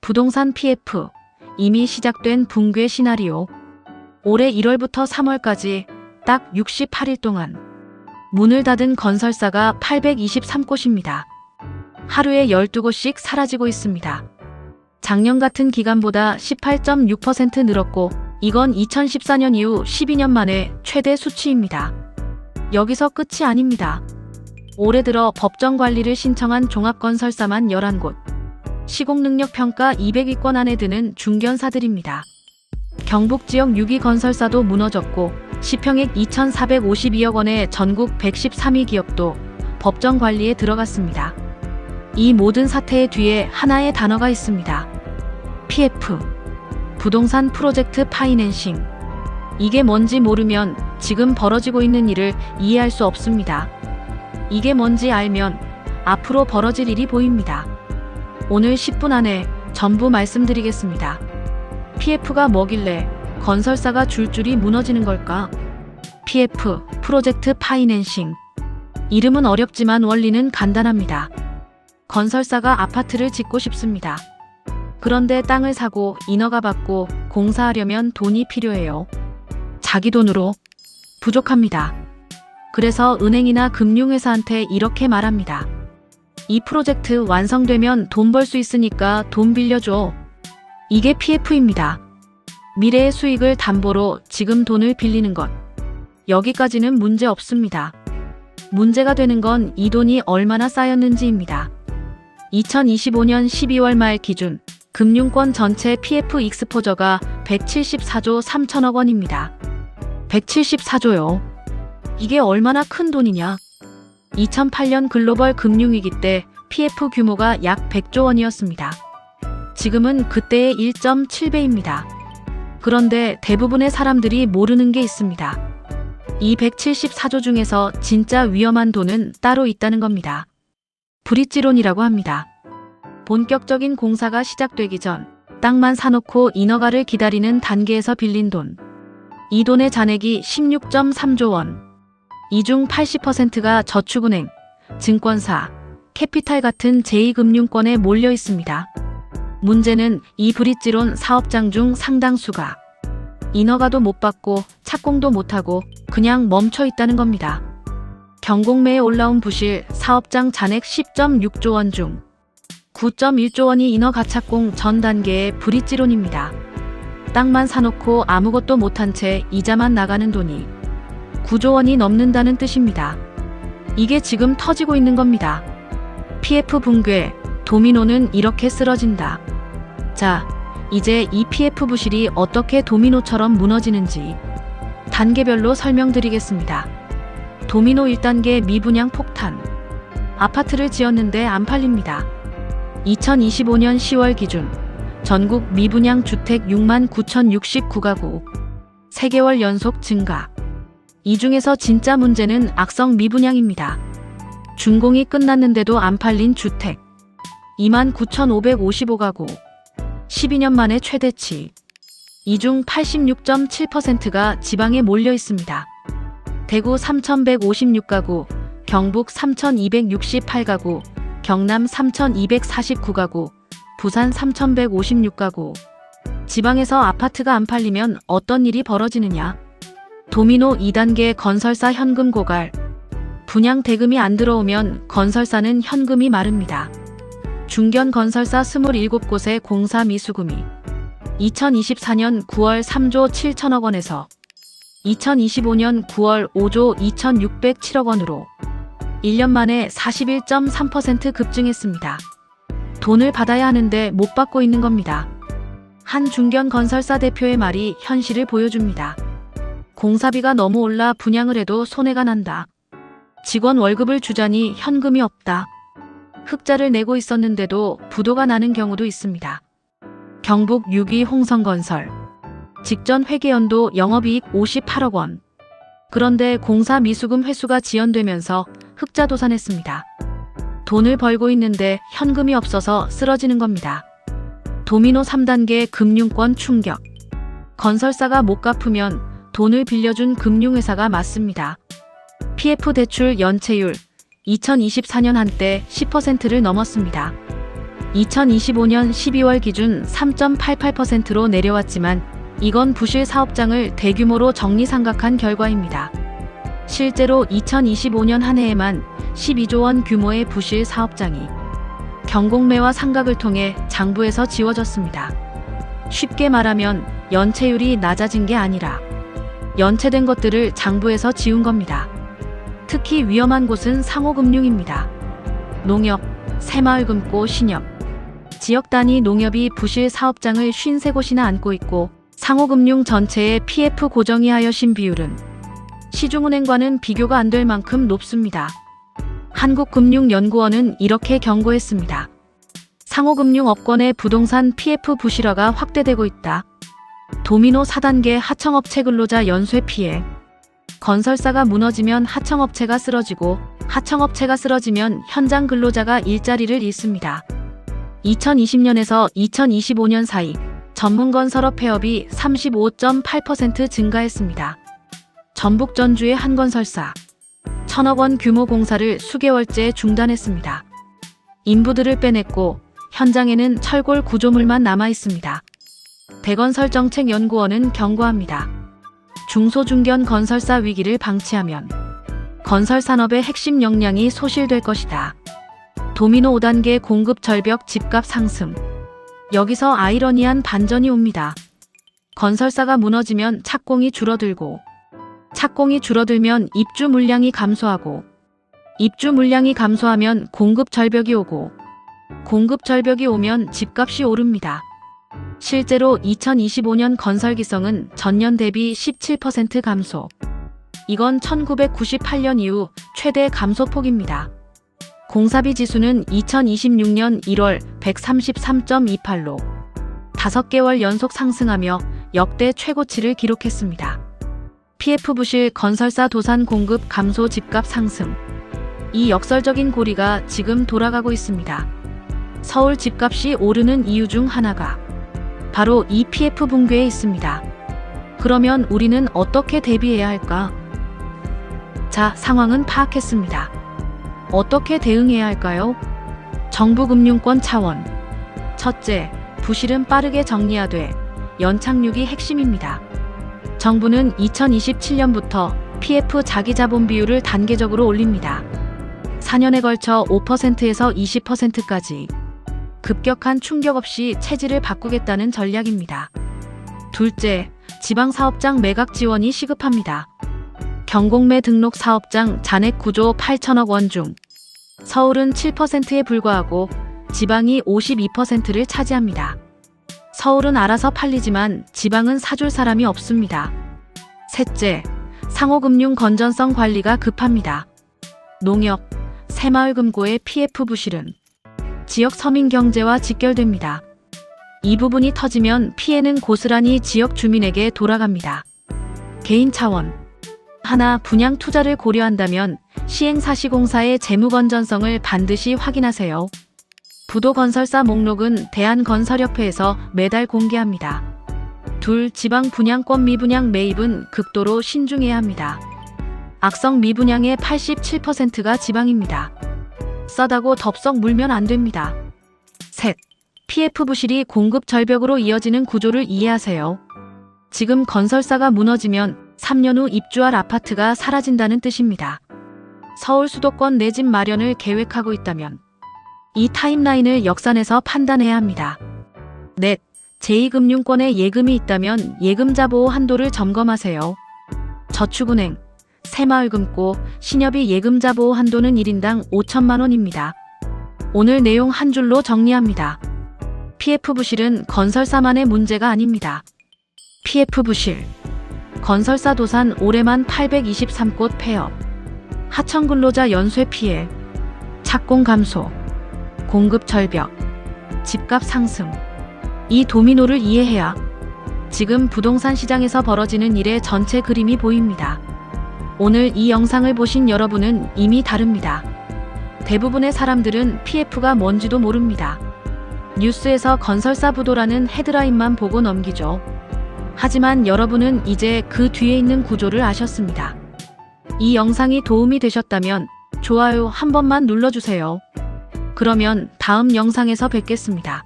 부동산 PF, 이미 시작된 붕괴 시나리오. 올해 1월부터 3월까지 딱 68일 동안 문을 닫은 건설사가 823곳입니다. 하루에 12곳씩 사라지고 있습니다. 작년 같은 기간보다 18.6% 늘었고 이건 2014년 이후 12년 만에 최대 수치입니다. 여기서 끝이 아닙니다. 올해 들어 법정 관리를 신청한 종합건설사만 11곳, 시공능력평가 200위권 안에 드는 중견사들입니다. 경북 지역 6위 건설사도 무너졌고 시평액 2,452억 원의 전국 113위 기업도 법정 관리에 들어갔습니다. 이 모든 사태의 뒤에 하나의 단어가 있습니다. PF, 부동산 프로젝트 파이낸싱. 이게 뭔지 모르면 지금 벌어지고 있는 일을 이해할 수 없습니다. 이게 뭔지 알면 앞으로 벌어질 일이 보입니다. 오늘 10분 안에 전부 말씀드리겠습니다. PF가 뭐길래 건설사가 줄줄이 무너지는 걸까? PF, 프로젝트 파이낸싱. 이름은 어렵지만 원리는 간단합니다. 건설사가 아파트를 짓고 싶습니다. 그런데 땅을 사고 인허가 받고 공사하려면 돈이 필요해요. 자기 돈으로 부족합니다. 그래서 은행이나 금융회사한테 이렇게 말합니다. 이 프로젝트 완성되면 돈 벌 수 있으니까 돈 빌려줘. 이게 PF입니다. 미래의 수익을 담보로 지금 돈을 빌리는 것. 여기까지는 문제 없습니다. 문제가 되는 건 이 돈이 얼마나 쌓였는지입니다. 2025년 12월 말 기준 금융권 전체 PF 익스포저가 174조 3천억 원입니다. 174조요. 이게 얼마나 큰 돈이냐? 2008년 글로벌 금융위기 때 PF 규모가 약 100조 원이었습니다. 지금은 그때의 1.7배입니다. 그런데 대부분의 사람들이 모르는 게 있습니다. 이 174조 중에서 진짜 위험한 돈은 따로 있다는 겁니다. 브릿지론이라고 합니다. 본격적인 공사가 시작되기 전 땅만 사놓고 인허가를 기다리는 단계에서 빌린 돈. 이 돈의 잔액이 16.3조 원. 이 중 80%가 저축은행, 증권사, 캐피탈 같은 제2금융권에 몰려 있습니다. 문제는 이 브릿지론 사업장 중 상당수가 인허가도 못 받고 착공도 못하고 그냥 멈춰 있다는 겁니다. 경공매에 올라온 부실 사업장 잔액 10.6조 원 중 9.1조 원이 인허가 착공 전 단계의 브릿지론입니다. 땅만 사놓고 아무것도 못한 채 이자만 나가는 돈이 9조 원이 넘는다는 뜻입니다. 이게 지금 터지고 있는 겁니다. PF 붕괴, 도미노는 이렇게 쓰러진다. 자, 이제 이 PF 부실이 어떻게 도미노처럼 무너지는지 단계별로 설명드리겠습니다. 도미노 1단계 미분양 폭탄. 아파트를 지었는데 안 팔립니다. 2025년 10월 기준 전국 미분양 주택 69,069가구 3개월 연속 증가. 이 중에서 진짜 문제는 악성 미분양입니다. 준공이 끝났는데도 안 팔린 주택 29,555가구 12년 만에 최대치. 이 중 86.7%가 지방에 몰려 있습니다. 대구 3,156가구, 경북 3,268가구, 경남 3,249가구, 부산 3,156가구. 지방에서 아파트가 안 팔리면 어떤 일이 벌어지느냐? 도미노 2단계 건설사 현금 고갈. 분양 대금이 안 들어오면 건설사는 현금이 마릅니다. 중견 건설사 27곳의 공사 미수금이 2024년 9월 3조 7천억 원에서 2025년 9월 5조 2,607억 원으로 1년 만에 41.3% 급증했습니다. 돈을 받아야 하는데 못 받고 있는 겁니다. 한 중견 건설사 대표의 말이 현실을 보여줍니다. 공사비가 너무 올라 분양을 해도 손해가 난다. 직원 월급을 주자니 현금이 없다. 흑자를 내고 있었는데도 부도가 나는 경우도 있습니다. 경북 6위 홍성건설. 직전 회계연도 영업이익 58억 원. 그런데 공사 미수금 회수가 지연되면서 흑자 도산했습니다. 돈을 벌고 있는데 현금이 없어서 쓰러지는 겁니다. 도미노 3단계 금융권 충격. 건설사가 못 갚으면 돈을 빌려준 금융회사가 맞습니다. PF 대출 연체율 2024년 한때 10%를 넘었습니다. 2025년 12월 기준 3.88%로 내려왔지만 이건 부실 사업장을 대규모로 정리상각한 결과입니다. 실제로 2025년 한 해에만 12조 원 규모의 부실 사업장이 경공매와 상각을 통해 장부에서 지워졌습니다. 쉽게 말하면 연체율이 낮아진 게 아니라 연체된 것들을 장부에서 지운 겁니다. 특히 위험한 곳은 상호금융입니다. 농협, 새마을금고, 신협, 지역 단위 농협이 부실 사업장을 53곳이나 안고 있고 상호금융 전체의 PF 고정이하여신 비율은 시중은행과는 비교가 안 될 만큼 높습니다. 한국금융연구원은 이렇게 경고했습니다. 상호금융 업권의 부동산 PF 부실화가 확대되고 있다. 도미노 4단계 하청업체 근로자 연쇄 피해. 건설사가 무너지면 하청업체가 쓰러지고 하청업체가 쓰러지면 현장 근로자가 일자리를 잃습니다. 2020년에서 2025년 사이 전문건설업 폐업이 35.8% 증가했습니다. 전북 전주의 한 건설사 1,000억 원 규모 공사를 수개월째 중단했습니다. 인부들을 빼냈고 현장에는 철골 구조물만 남아 있습니다. 대건설정책연구원은 경고합니다. 중소중견 건설사 위기를 방치하면 건설산업의 핵심 역량이 소실될 것이다. 도미노 5단계 공급 절벽 집값 상승. 여기서 아이러니한 반전이 옵니다. 건설사가 무너지면 착공이 줄어들고 착공이 줄어들면 입주 물량이 감소하고 입주 물량이 감소하면 공급 절벽이 오고 공급 절벽이 오면 집값이 오릅니다. 실제로 2025년 건설기성은 전년 대비 17% 감소. 이건 1998년 이후 최대 감소폭입니다. 공사비 지수는 2026년 1월 133.28로 5개월 연속 상승하며 역대 최고치를 기록했습니다. PF 부실 건설사 도산 공급 감소 집값 상승. 이 역설적인 고리가 지금 돌아가고 있습니다. 서울 집값이 오르는 이유 중 하나가 바로 이 PF 붕괴에 있습니다. 그러면 우리는 어떻게 대비해야 할까? 자, 상황은 파악했습니다. 어떻게 대응해야 할까요? 정부 금융권 차원. 첫째, 부실은 빠르게 정리하되 연착륙이 핵심입니다. 정부는 2027년부터 PF 자기자본 비율을 단계적으로 올립니다. 4년에 걸쳐 5%에서 20%까지 급격한 충격 없이 체질을 바꾸겠다는 전략입니다. 둘째, 지방사업장 매각 지원이 시급합니다. 경공매 등록 사업장 잔액 구조 8천억 원 중 서울은 7%에 불과하고 지방이 52%를 차지합니다. 서울은 알아서 팔리지만 지방은 사줄 사람이 없습니다. 셋째, 상호금융 건전성 관리가 급합니다. 농협, 새마을금고의 PF 부실은 지역 서민 경제와 직결됩니다. 이 부분이 터지면 피해는 고스란히 지역 주민에게 돌아갑니다. 개인 차원. 하나, 분양 투자를 고려한다면 시행사시공사의 재무 건전성을 반드시 확인하세요. 부도건설사 목록은 대한건설협회에서 매달 공개합니다. 둘, 지방 분양권 미분양 매입은 극도로 신중해야 합니다. 악성 미분양의 87%가 지방입니다. 싸다고 덥석 물면 안 됩니다. 셋, PF 부실이 공급 절벽으로 이어지는 구조를 이해하세요. 지금 건설사가 무너지면 3년 후 입주할 아파트가 사라진다는 뜻입니다. 서울 수도권 내 집 마련을 계획하고 있다면 이 타임라인을 역산해서 판단해야 합니다. 넷, 제2금융권에 예금이 있다면 예금자 보호 한도를 점검하세요. 저축은행, 새마을금고, 신협이 예금자 보호 한도는 1인당 5천만 원입니다. 오늘 내용 한 줄로 정리합니다. PF 부실은 건설사만의 문제가 아닙니다. PF 부실. 건설사 도산 올해만 823곳 폐업. 하청 근로자 연쇄 피해. 착공 감소. 공급 절벽. 집값 상승. 이 도미노를 이해해야 지금 부동산 시장에서 벌어지는 일의 전체 그림이 보입니다. 오늘 이 영상을 보신 여러분은 이미 다릅니다. 대부분의 사람들은 PF가 뭔지도 모릅니다. 뉴스에서 건설사 부도라는 헤드라인만 보고 넘기죠. 하지만 여러분은 이제 그 뒤에 있는 구조를 아셨습니다. 이 영상이 도움이 되셨다면 좋아요 한 번만 눌러주세요. 그러면 다음 영상에서 뵙겠습니다.